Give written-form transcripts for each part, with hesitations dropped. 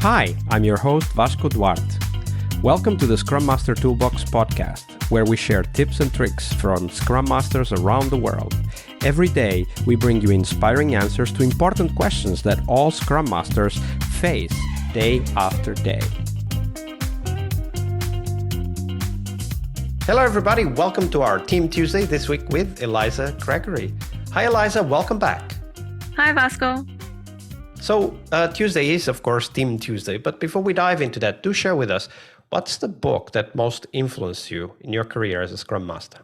Hi, I'm your host Vasco Duarte. Welcome to the Scrum Master Toolbox podcast, where we share tips and tricks from Scrum Masters around the world. Every day, we bring you inspiring answers to important questions that all Scrum Masters face day after day. Hello, everybody. Welcome to our Team Tuesday this week with Eliza Gregory. Hi, Eliza. Welcome back. Hi, Vasco. So Tuesday is, of course, Team Tuesday. But before we dive into that, do share with us, what's the book that most influenced you in your career as a Scrum Master?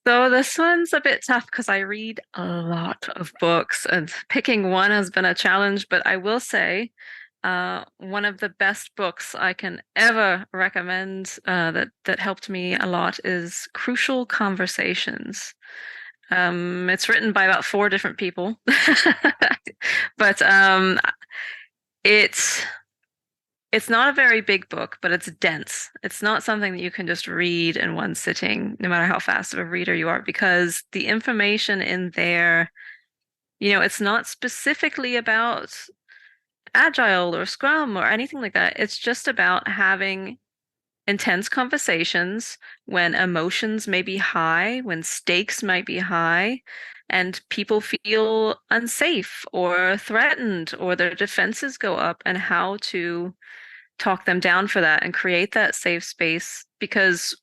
So this one's a bit tough because I read a lot of books and picking one has been a challenge, but I will say one of the best books I can ever recommend that helped me a lot is Crucial Conversations. It's written by about 4 different people, but it's not a very big book, but it's dense. It's not something that you can just read in one sitting, no matter how fast of a reader you are, because the information in there, it's not specifically about Agile or Scrum or anything like that. It's just about having intense conversations when emotions may be high, when stakes might be high, and people feel unsafe or threatened or their defenses go up, and how to talk them down for that and create that safe space. Because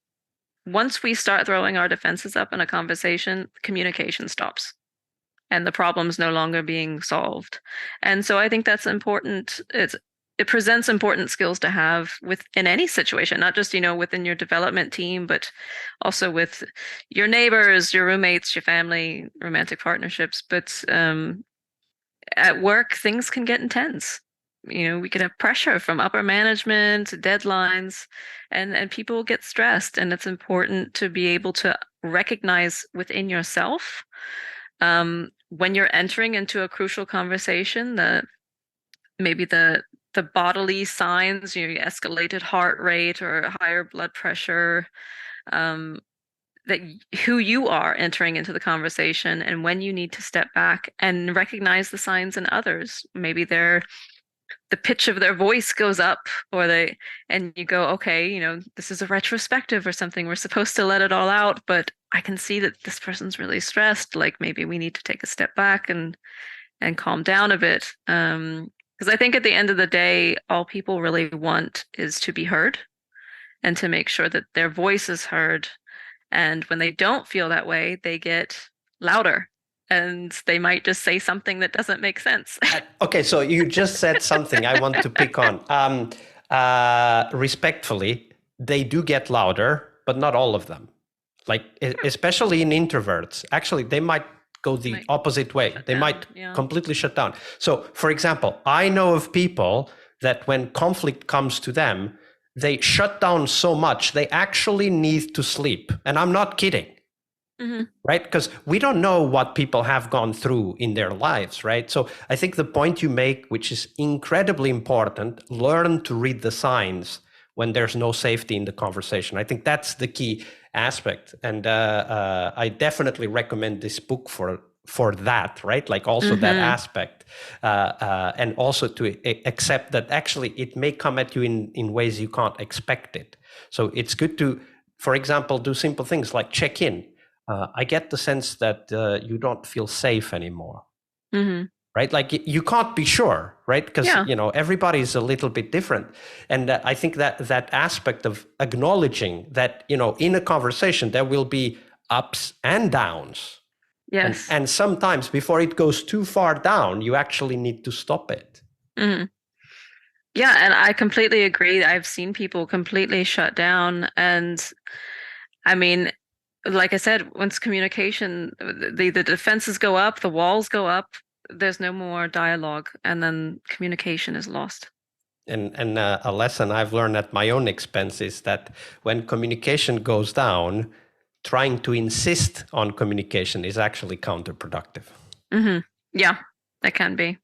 once we start throwing our defenses up in a conversation, communication stops and the problem's no longer being solved. And so I think that's important. It presents important skills to have in any situation, not just, within your development team, but also with your neighbors, your roommates, your family, romantic partnerships. But at work, things can get intense. We could have pressure from upper management, deadlines, and people get stressed. And it's important to be able to recognize within yourself when you're entering into a crucial conversation, maybe the bodily signs, escalated heart rate or higher blood pressure, that who you are entering into the conversation, and when you need to step back and recognize the signs in others. Maybe the pitch of their voice goes up, and you go, okay, this is a retrospective or something. We're supposed to let it all out, but I can see that this person's really stressed. Like maybe we need to take a step back and calm down a bit. Because I think at the end of the day, all people really want is to be heard and to make sure that their voice is heard. And when they don't feel that way, they get louder and they might just say something that doesn't make sense. Okay, so you just said something I want to pick on. Respectfully, they do get louder, but not all of them. Like, especially in introverts. Actually, they might go the opposite way. They might completely shut down. So, for example, I know of people that when conflict comes to them, they shut down so much, they actually need to sleep. And I'm not kidding, right? Because we don't know what people have gone through in their lives, right? So I think the point you make, which is incredibly important, learn to read the signs when there's no safety in the conversation. I think that's the key aspect. And I definitely recommend this book for that, right? Like also that aspect. And also to accept that actually it may come at you in ways you can't expect it. So it's good to, for example, do simple things like check in. I get the sense that you don't feel safe anymore. Right? Like you can't be sure, right? Because, everybody is a little bit different. And I think that aspect of acknowledging that, in a conversation, there will be ups and downs. Yes. And sometimes before it goes too far down, you actually need to stop it. Yeah, and I completely agree. I've seen people completely shut down. And I mean, like I said, once communication, the defenses go up, the walls go up, there's no more dialogue, and then communication is lost. And a lesson I've learned at my own expense is that when communication goes down, trying to insist on communication is actually counterproductive. Yeah, it can be.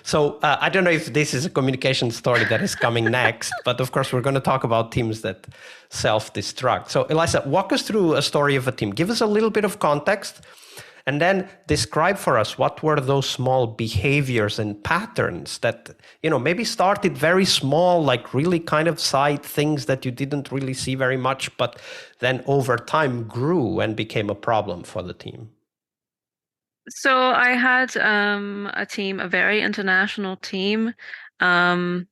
So I don't know if this is a communication story that is coming next, but of course we're going to talk about teams that self-destruct. So Eliza, walk us through a story of a team. Give us a little bit of context And then describe for us what were those small behaviors and patterns that, maybe started very small, like really kind of side things that you didn't really see very much, but then over time grew and became a problem for the team. So I had a team, a very international team, um,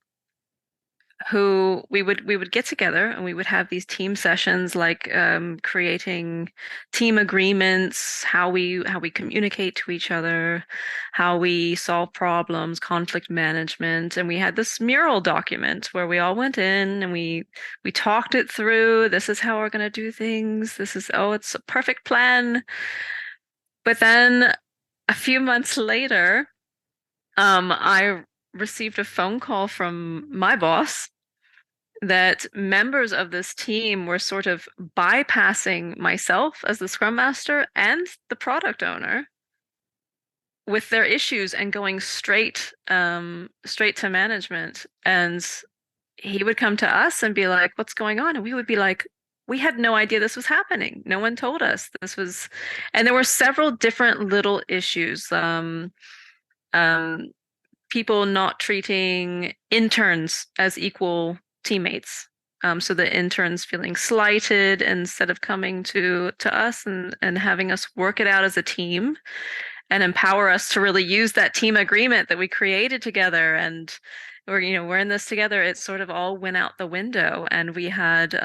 who we would get together and we would have these team sessions, like creating team agreements, how we communicate to each other, how we solve problems, conflict management. And we had this mural document where we all went in and we talked it through. This is how we're going to do things. It's a perfect plan. But then a few months later, I received a phone call from my boss that members of this team were sort of bypassing myself as the Scrum Master and the product owner with their issues and going straight to management. And he would come to us and be like, "What's going on?" And we would be like, "We had no idea this was happening. No one told us this was." And there were several different little issues. Um, People not treating interns as equal teammates. So the interns feeling slighted instead of coming to us and having us work it out as a team and empower us to really use that team agreement that we created together. And we're in this together. It sort of all went out the window. And we had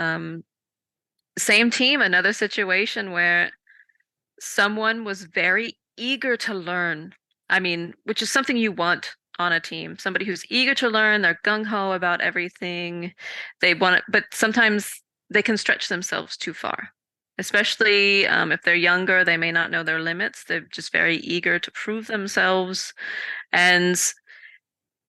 same team, another situation where someone was very eager to learn. I mean, which is something you want on a team. Somebody who's eager to learn, they're gung-ho about everything. They want it, but sometimes they can stretch themselves too far. Especially if they're younger, they may not know their limits. They're just very eager to prove themselves. And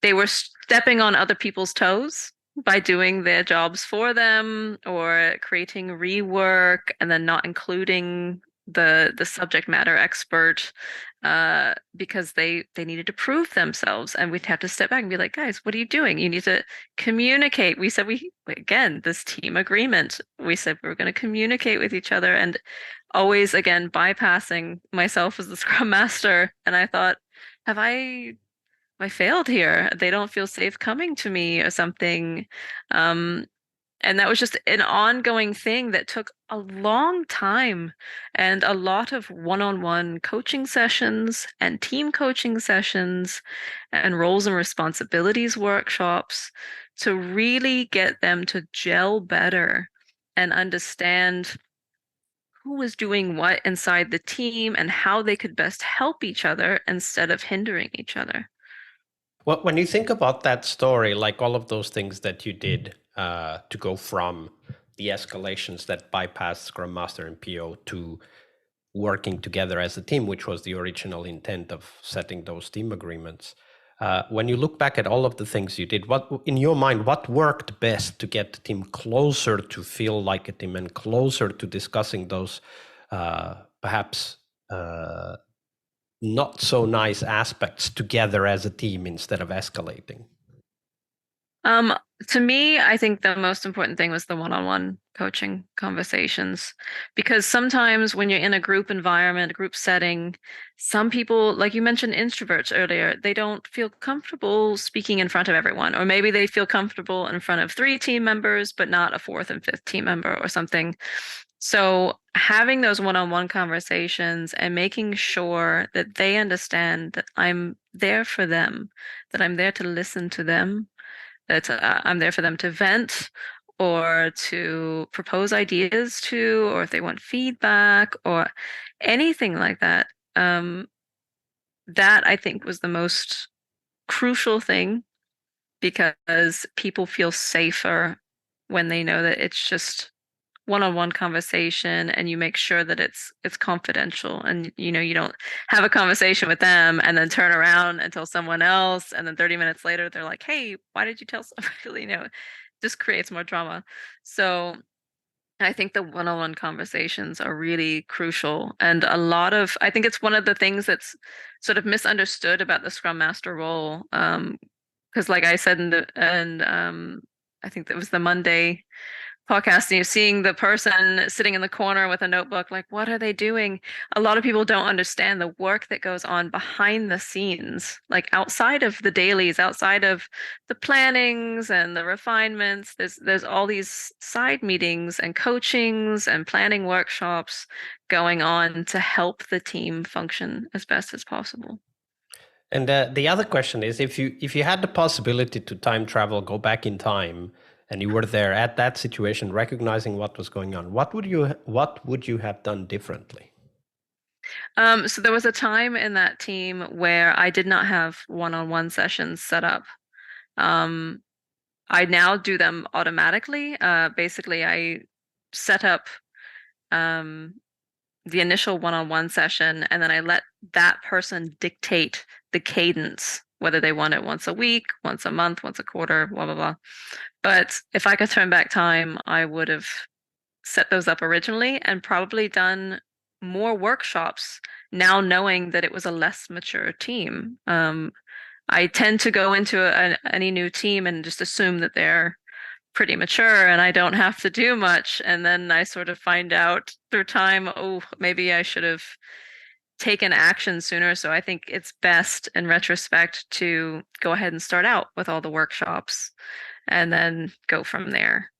they were stepping on other people's toes by doing their jobs for them or creating rework and then not including the subject matter expert because they needed to prove themselves. And we'd have to step back and be like, "Guys, what are you doing? You need to communicate." We said, again, this team agreement, we said we were going to communicate with each other, and always again bypassing myself as the Scrum Master. And I thought, have I failed here? They don't feel safe coming to me or something. Um, and that was just an ongoing thing that took a long time and a lot of one-on-one coaching sessions and team coaching sessions and roles and responsibilities workshops to really get them to gel better and understand who was doing what inside the team and how they could best help each other instead of hindering each other. Well, when you think about that story, like all of those things that you did to go from the escalations that bypassed Scrum Master and PO to working together as a team, which was the original intent of setting those team agreements. When you look back at all of the things you did, what in your mind, what worked best to get the team closer to feel like a team and closer to discussing those perhaps not so nice aspects together as a team instead of escalating? Um, to me, I think the most important thing was the one-on-one coaching conversations, because sometimes when you're in a group environment, a group setting, some people, like you mentioned introverts earlier, they don't feel comfortable speaking in front of everyone, or maybe they feel comfortable in front of 3 team members, but not a 4th and 5th team member or something. So having those one-on-one conversations and making sure that they understand that I'm there for them, that I'm there to listen to them, that I'm there for them to vent or to propose ideas to, or if they want feedback or anything like that. That I think was the most crucial thing, because people feel safer when they know that it's just one-on-one conversation and you make sure that it's confidential, and you don't have a conversation with them and then turn around and tell someone else, and then 30 minutes later they're like, "Hey, why did you tell somebody?" Just creates more drama. So I think the one-on-one conversations are really crucial, and I think it's one of the things that's sort of misunderstood about the Scrum Master role, because like I said in I think that was the Monday podcast and you're seeing the person sitting in the corner with a notebook, like, what are they doing? A lot of people don't understand the work that goes on behind the scenes, like outside of the dailies, outside of the plannings and the refinements. There's all these side meetings and coachings and planning workshops going on to help the team function as best as possible. And the other question is, if you had the possibility to time travel, go back in time, and you were there at that situation, recognizing what was going on, what would you have done differently? So there was a time in that team where I did not have one-on-one sessions set up. I now do them automatically. Basically, I set up the initial one-on-one session, and then I let that person dictate the cadence, whether they want it once a week, once a month, once a quarter, blah, blah, blah. But if I could turn back time, I would have set those up originally and probably done more workshops now knowing that it was a less mature team. I tend to go into any new team and just assume that they're pretty mature and I don't have to do much. And then I sort of find out through time, oh, maybe I should have taken action sooner. So I think it's best in retrospect to go ahead and start out with all the workshops and then go from there.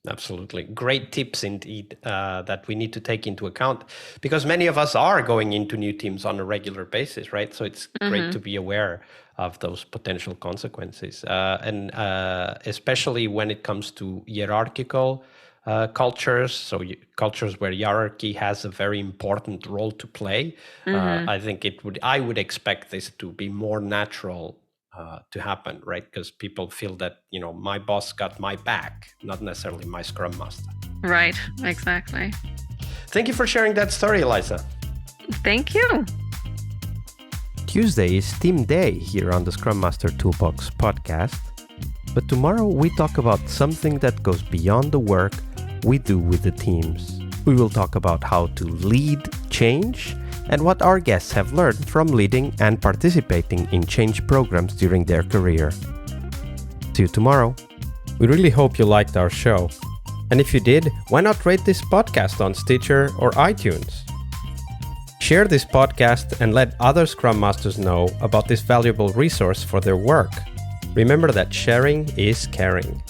Absolutely. Great tips indeed that we need to take into account, because many of us are going into new teams on a regular basis, right? So it's great to be aware of those potential consequences. And especially when it comes to hierarchical cultures, so cultures where hierarchy has a very important role to play, I think I would expect this to be more natural to happen, right? Because people feel that, my boss got my back, not necessarily my Scrum Master. Right, exactly. Thank you for sharing that story, Eliza. Thank you. Tuesday is Team Day here on the Scrum Master Toolbox podcast. But tomorrow we talk about something that goes beyond the work we do with the teams. We will talk about how to lead change and what our guests have learned from leading and participating in change programs during their career. See you tomorrow. We really hope you liked our show. And if you did, why not rate this podcast on Stitcher or iTunes? Share this podcast and let other Scrum Masters know about this valuable resource for their work. Remember that sharing is caring.